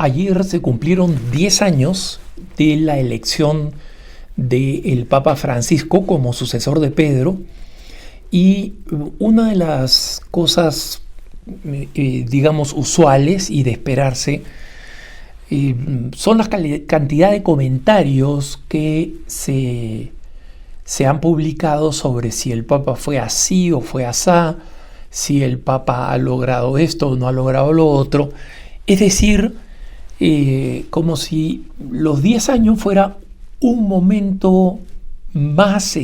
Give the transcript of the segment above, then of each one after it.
Ayer se cumplieron 10 años de la elección del Papa Francisco como sucesor de Pedro, y una de las cosas, digamos, usuales y de esperarse son la cantidad de comentarios que se han publicado sobre si el Papa fue así o fue asá, si el Papa ha logrado esto o no ha logrado lo otro. Es decir, como si los 10 años fuera un momento más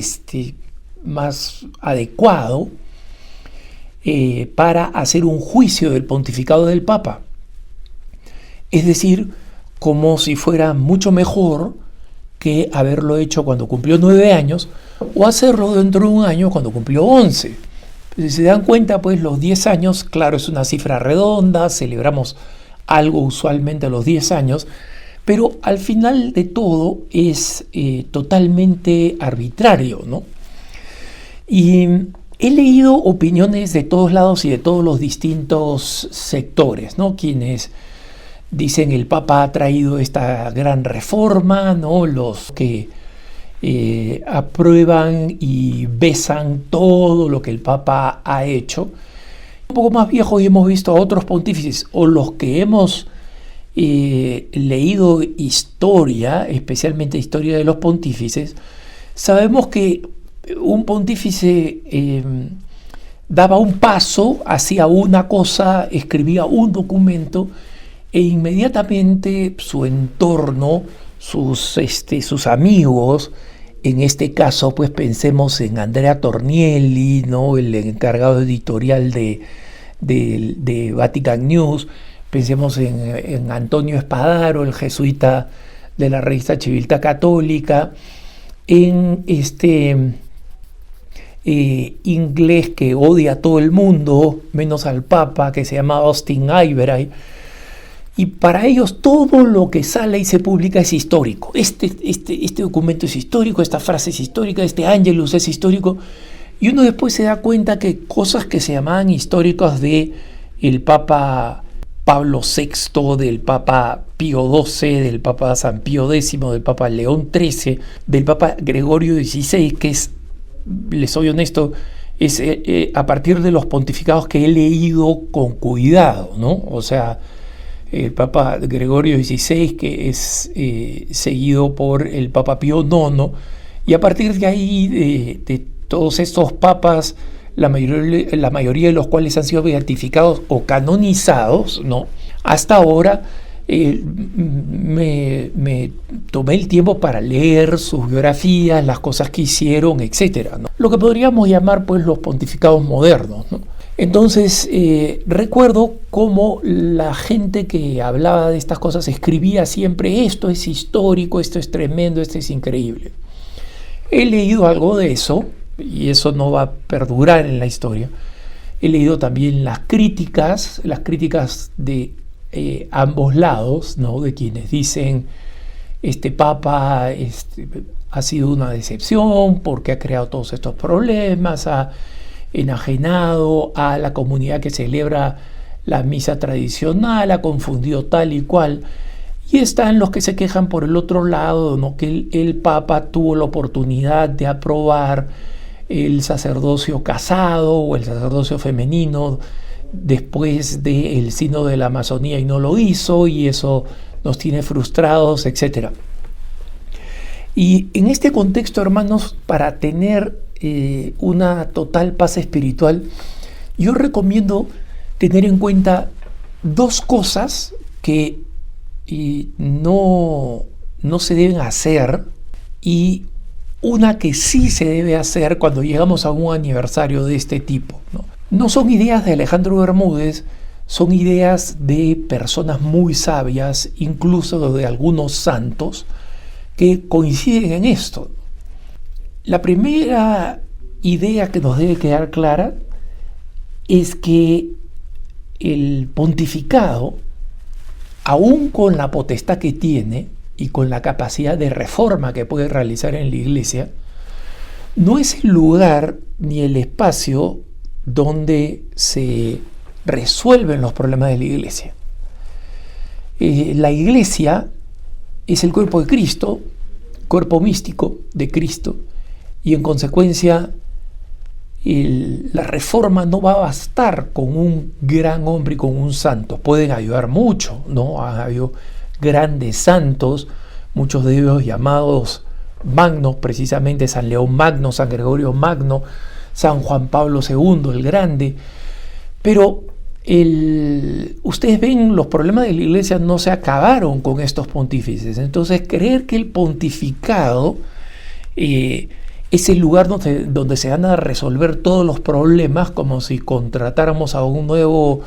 adecuado para hacer un juicio del pontificado del Papa. Es decir, como si fuera mucho mejor que haberlo hecho cuando cumplió 9 años o hacerlo dentro de un año cuando cumplió 11. Si se dan cuenta, pues los 10 años, claro, es una cifra redonda, celebramos algo usualmente a los 10 años, pero al final de todo es totalmente arbitrario, ¿no? Y he leído opiniones de todos lados y de todos los distintos sectores, ¿no? Quienes dicen el Papa ha traído esta gran reforma, ¿no? Los que aprueban y besan todo lo que el Papa ha hecho. Un poco más viejos y hemos visto a otros pontífices, o los que hemos leído historia, especialmente historia de los pontífices, sabemos que un pontífice daba un paso, hacía una cosa, escribía un documento, e inmediatamente su entorno, sus amigos, en este caso pues pensemos en Andrea Tornielli, ¿no? El encargado editorial de Vatican News, pensemos en Antonio Espadaro, el jesuita de la revista Civiltà Católica, en inglés que odia a todo el mundo, menos al Papa, que se llama Austin Iveray. Y para ellos todo lo que sale y se publica es histórico. Este documento es histórico, esta frase es histórica, este Angelus es histórico. Y uno después se da cuenta que cosas que se llamaban históricas de el Papa Pablo VI, del Papa Pío XII, del Papa San Pío X, del Papa León XIII, del Papa Gregorio XVI, que es, les soy honesto, es a partir de los pontificados que he leído con cuidado, ¿no? O sea, el Papa Gregorio XVI, que es seguido por el Papa Pío IX, y a partir de ahí, de todos estos papas, la mayoría de los cuales han sido beatificados o canonizados, ¿no? Hasta ahora me tomé el tiempo para leer sus biografías, las cosas que hicieron, etcétera, ¿no? Lo que podríamos llamar pues los pontificados modernos, ¿no? Entonces recuerdo cómo la gente que hablaba de estas cosas escribía siempre: esto es histórico, esto es tremendo, esto es increíble. He leído algo de eso, y eso no va a perdurar en la historia. He leído también las críticas de ambos lados, ¿no? De quienes dicen este Papa ha sido una decepción porque ha creado todos estos problemas, ha enajenado a la comunidad que celebra la misa tradicional, ha confundido tal y cual. Y están los que se quejan por el otro lado, ¿no? Que el Papa tuvo la oportunidad de aprobar el sacerdocio casado o el sacerdocio femenino después del sínodo de la Amazonía y no lo hizo, y eso nos tiene frustrados, etc. Y en este contexto, hermanos, para tener una total paz espiritual, yo recomiendo tener en cuenta dos cosas que no se deben hacer, y una que sí se debe hacer cuando llegamos a un aniversario de este tipo, ¿no? No son ideas de Alejandro Bermúdez, son ideas de personas muy sabias, incluso de algunos santos, que coinciden en esto. La primera idea que nos debe quedar clara es que el pontificado, aún con la potestad que tiene y con la capacidad de reforma que puede realizar en la Iglesia, no es el lugar ni el espacio donde se resuelven los problemas de la Iglesia. La iglesia es el cuerpo de Cristo, cuerpo místico de Cristo, y en consecuencia la reforma no va a bastar con un gran hombre y con un santo. Pueden ayudar mucho, ¿no? Ha habido grandes santos, muchos de ellos llamados magnos, precisamente San León Magno, San Gregorio Magno, San Juan Pablo II el Grande, pero ustedes ven, los problemas de la iglesia no se acabaron con estos pontífices. Entonces, creer que el pontificado es el lugar donde se van a resolver todos los problemas, como si contratáramos a un nuevo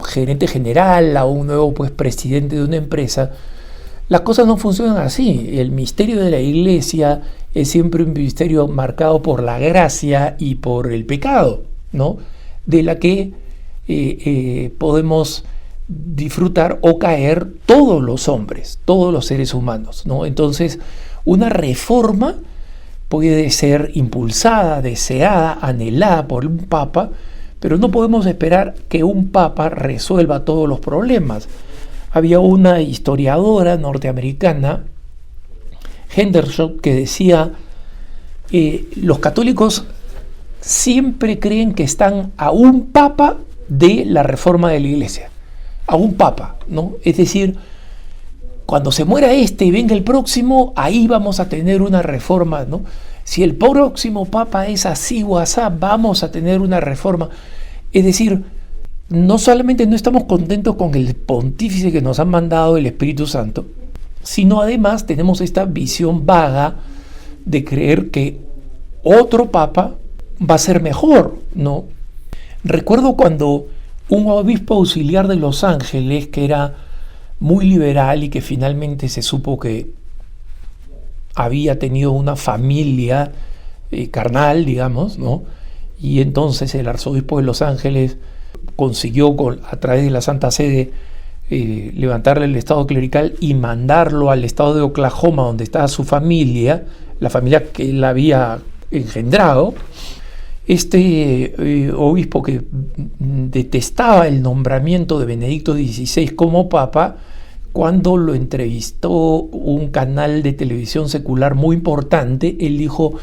gerente general, a un nuevo presidente de una empresa. Las cosas no funcionan así. El misterio de la iglesia es siempre un misterio marcado por la gracia y por el pecado, ¿no? De la que podemos disfrutar o caer todos los hombres, todos los seres humanos, ¿no? Entonces, una reforma puede ser impulsada, deseada, anhelada por un papa, pero no podemos esperar que un papa resuelva todos los problemas. Había una historiadora norteamericana, Henderson, que decía: los católicos siempre creen que están a un papa de la reforma de la iglesia, a un papa, ¿no? Es decir, cuando se muera este y venga el próximo, ahí vamos a tener una reforma, ¿no? Si el próximo papa es así o asá, vamos a tener una reforma. Es decir, no solamente no estamos contentos con el pontífice que nos ha mandado el Espíritu Santo, sino además tenemos esta visión vaga de creer que otro papa va a ser mejor, ¿no? Recuerdo cuando un obispo auxiliar de Los Ángeles, que era muy liberal y que finalmente se supo que había tenido una familia carnal, digamos, ¿no? Y entonces el arzobispo de Los Ángeles consiguió a través de la Santa Sede levantarle el estado clerical y mandarlo al estado de Oklahoma, donde estaba su familia, la familia que él había engendrado. Este obispo, que detestaba el nombramiento de Benedicto XVI como papa, cuando lo entrevistó un canal de televisión secular muy importante, él dijo: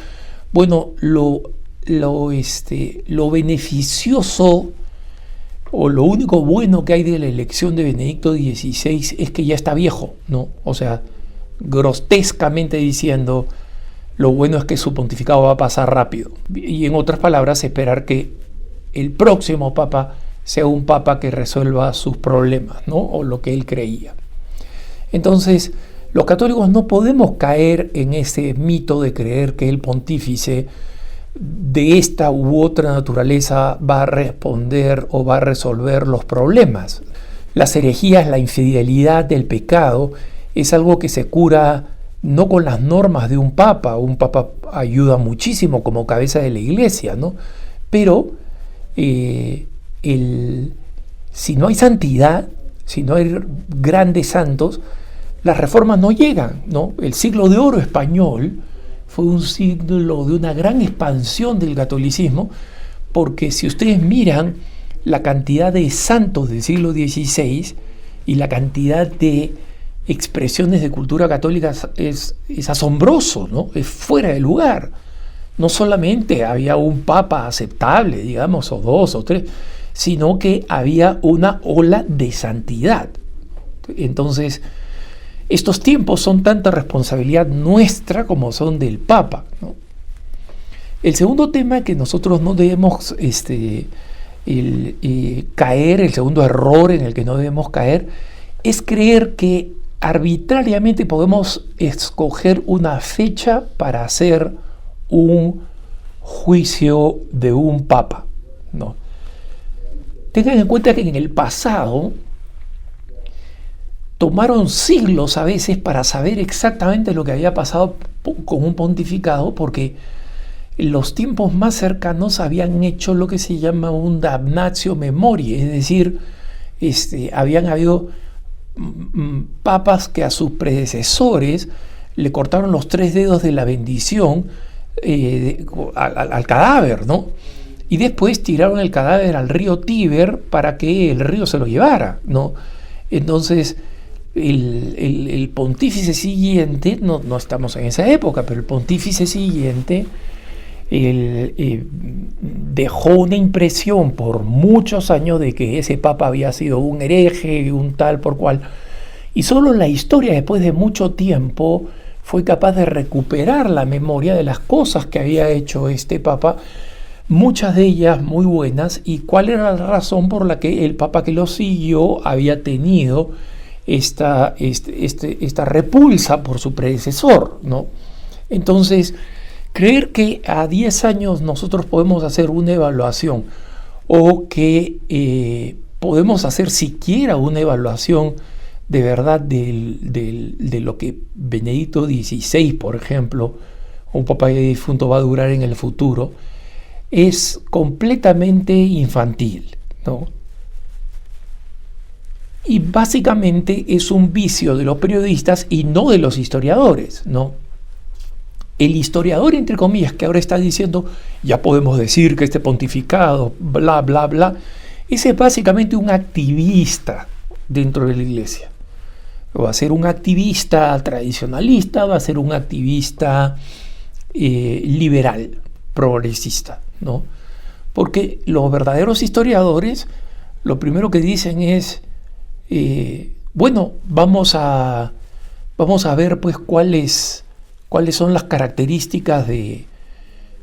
bueno, lo beneficioso o lo único bueno que hay de la elección de Benedicto XVI es que ya está viejo, ¿no? O sea, grotescamente diciendo, lo bueno es que su pontificado va a pasar rápido. Y en otras palabras, esperar que el próximo papa sea un papa que resuelva sus problemas, ¿no? O lo que él creía. Entonces, los católicos no podemos caer en ese mito de creer que el pontífice de esta u otra naturaleza va a responder o va a resolver los problemas. Las herejías, la infidelidad, el pecado, es algo que se cura no con las normas de un papa. Un papa ayuda muchísimo como cabeza de la iglesia, ¿no? Pero si no hay santidad, si no hay grandes santos, las reformas no llegan, ¿no? El siglo de oro español fue un siglo de una gran expansión del catolicismo, porque si ustedes miran la cantidad de santos del siglo XVI y la cantidad de expresiones de cultura católica es asombroso, ¿no? Es fuera de lugar. No solamente había un papa aceptable, digamos, o dos o tres, sino que había una ola de santidad. Entonces, estos tiempos son tanta responsabilidad nuestra como son del Papa, ¿no? El segundo tema que nosotros no debemos caer, el segundo error en el que no debemos caer, es creer que arbitrariamente podemos escoger una fecha para hacer un juicio de un papa, ¿no? Tengan en cuenta que en el pasado tomaron siglos a veces para saber exactamente lo que había pasado con un pontificado, porque en los tiempos más cercanos habían hecho lo que se llama un damnatio memoriae, es decir, habían habido papas que a sus predecesores le cortaron los 3 dedos de la bendición al cadáver, ¿no? y después tiraron el cadáver al río Tíber para que el río se lo llevara, ¿no? Entonces, el pontífice siguiente, no estamos en esa época, pero el pontífice siguiente dejó una impresión por muchos años de que ese papa había sido un hereje, un tal por cual, y solo la historia después de mucho tiempo fue capaz de recuperar la memoria de las cosas que había hecho este papa, muchas de ellas muy buenas, y cuál era la razón por la que el papa que lo siguió había tenido esta repulsa por su predecesor, ¿no? Entonces, creer que a 10 años nosotros podemos hacer una evaluación o que podemos hacer siquiera una evaluación de verdad de lo que Benedicto XVI, por ejemplo, un papa difunto, va a durar en el futuro, es completamente infantil, ¿no? Y básicamente es un vicio de los periodistas y no de los historiadores, ¿no? El historiador, entre comillas, que ahora está diciendo, ya podemos decir que este pontificado, bla, bla, bla, ese es básicamente un activista dentro de la iglesia. Va a ser un activista tradicionalista, va a ser un activista liberal, progresista, ¿no? Porque los verdaderos historiadores lo primero que dicen es, bueno, vamos a ver pues cuáles son las características de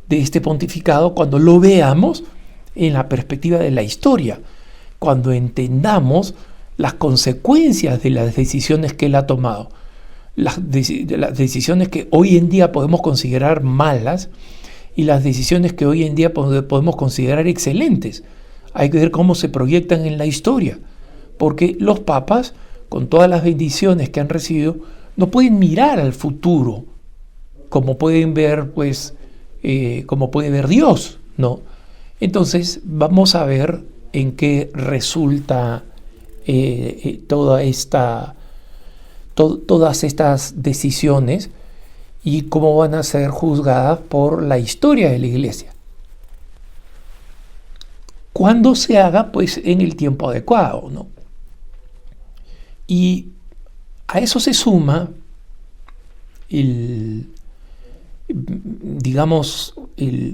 este pontificado cuando lo veamos en la perspectiva de la historia, cuando entendamos las consecuencias de las decisiones que él ha tomado, de las decisiones que hoy en día podemos considerar malas y las decisiones que hoy en día podemos considerar excelentes. Hay que ver cómo se proyectan en la historia, porque los papas, con todas las bendiciones que han recibido, no pueden mirar al futuro como pueden ver, pues, como puede ver Dios, ¿no? Entonces, vamos a ver en qué resulta todas estas decisiones y cómo van a ser juzgadas por la historia de la Iglesia. Cuando se haga, pues, en el tiempo adecuado, ¿no? Y a eso se suma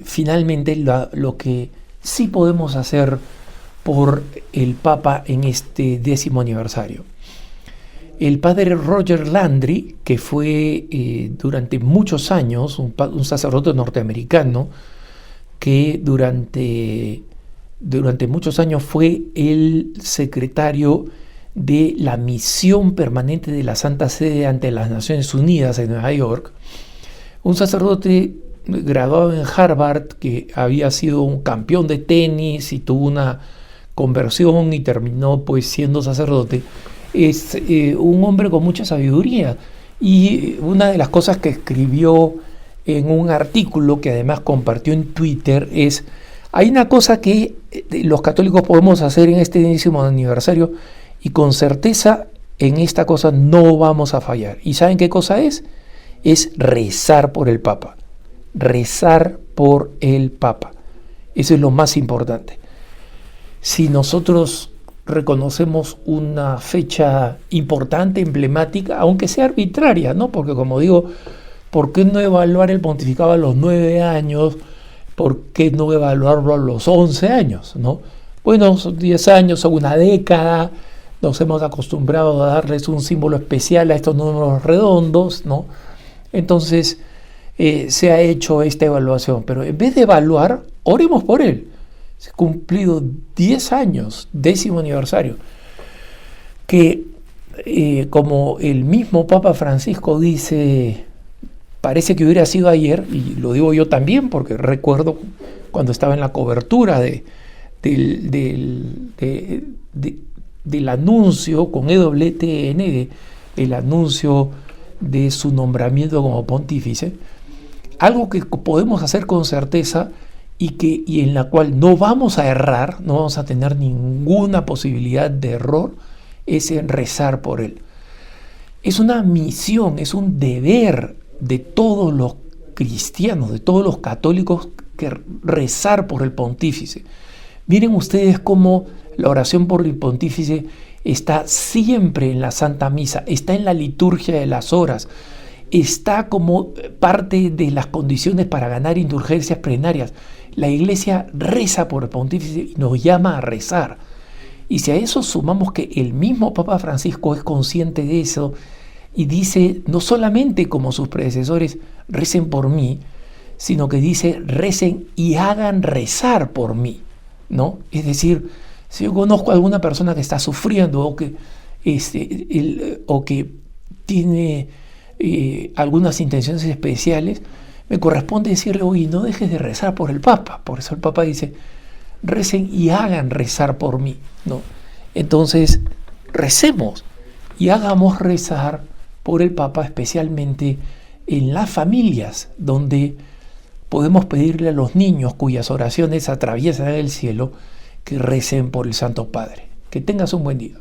finalmente lo que sí podemos hacer por el Papa en este 10º aniversario. El padre Roger Landry, que fue durante muchos años un sacerdote norteamericano, que durante muchos años fue el secretario de la misión permanente de la Santa Sede ante las Naciones Unidas en Nueva York, un sacerdote graduado en Harvard que había sido un campeón de tenis y tuvo una conversión y terminó pues siendo sacerdote, es un hombre con mucha sabiduría, y una de las cosas que escribió en un artículo que además compartió en Twitter es: hay una cosa que los católicos podemos hacer en este 10º aniversario y con certeza en esta cosa no vamos a fallar. ¿Y saben qué cosa es? Es rezar por el Papa. Rezar por el Papa. Eso es lo más importante. Si nosotros reconocemos una fecha importante, emblemática, aunque sea arbitraria, ¿no? Porque como digo, ¿por qué no evaluar el pontificado a los 9 años? ¿Por qué no evaluarlo a los 11 años, ¿no? Bueno, son 10 años, son una década, nos hemos acostumbrado a darles un símbolo especial a estos números redondos, ¿no? Entonces se ha hecho esta evaluación, pero en vez de evaluar, oremos por él. Se ha cumplido 10 años, 10º aniversario, que como el mismo Papa Francisco dice, parece que hubiera sido ayer, y lo digo yo también porque recuerdo cuando estaba en la cobertura del anuncio con EWTN, el anuncio de su nombramiento como pontífice, algo que podemos hacer con certeza y en la cual no vamos a errar, no vamos a tener ninguna posibilidad de error, es en rezar por él. Es una misión, es un deber de todos los cristianos, de todos los católicos que rezar por el pontífice. Miren ustedes cómo la oración por el pontífice está siempre en la Santa Misa, está en la liturgia de las horas, está como parte de las condiciones para ganar indulgencias plenarias. La Iglesia reza por el pontífice y nos llama a rezar. Y si a eso sumamos que el mismo Papa Francisco es consciente de eso y dice, no solamente como sus predecesores, recen por mí, sino que dice, recen y hagan rezar por mí, ¿no? Es decir, si yo conozco a alguna persona que está sufriendo o que tiene algunas intenciones especiales, me corresponde decirle, oye, no dejes de rezar por el Papa. Por eso el Papa dice, recen y hagan rezar por mí, ¿no? Entonces, recemos y hagamos rezar por el Papa, especialmente en las familias, donde podemos pedirle a los niños cuyas oraciones atraviesan el cielo que recen por el Santo Padre. Que tengas un buen día.